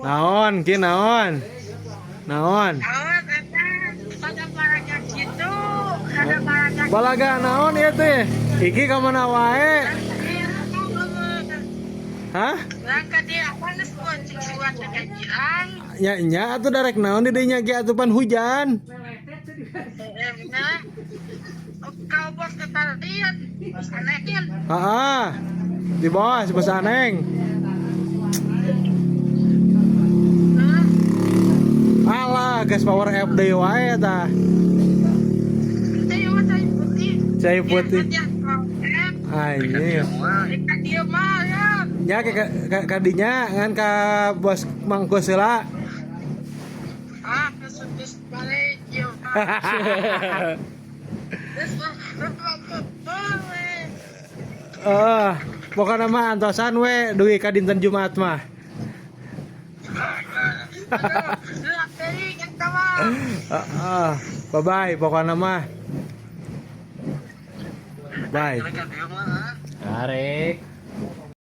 Naon, ki naon. Naon. Pada balaga gitu. Ada balaga. Balaga naon ieu teh? Iki ka mana wae? Hah? Langkah dia panas buat buat kajian. Ya nya atuh darek naon di dieu nya ge atupan hujan. Nah, kau bos kita lihat, anekin. Heeh. Di bos aneng. Alah, gas power F deui wae tah. Cai putih. Anjir. Dia mah ya. Nya ka dinya ngan ka bos mangkus heula. Kesutus balik yo. Pokoknya mah antosan we duit ka dinten Jumat mah. Bye bye pokoknya mah. Bye. Arek.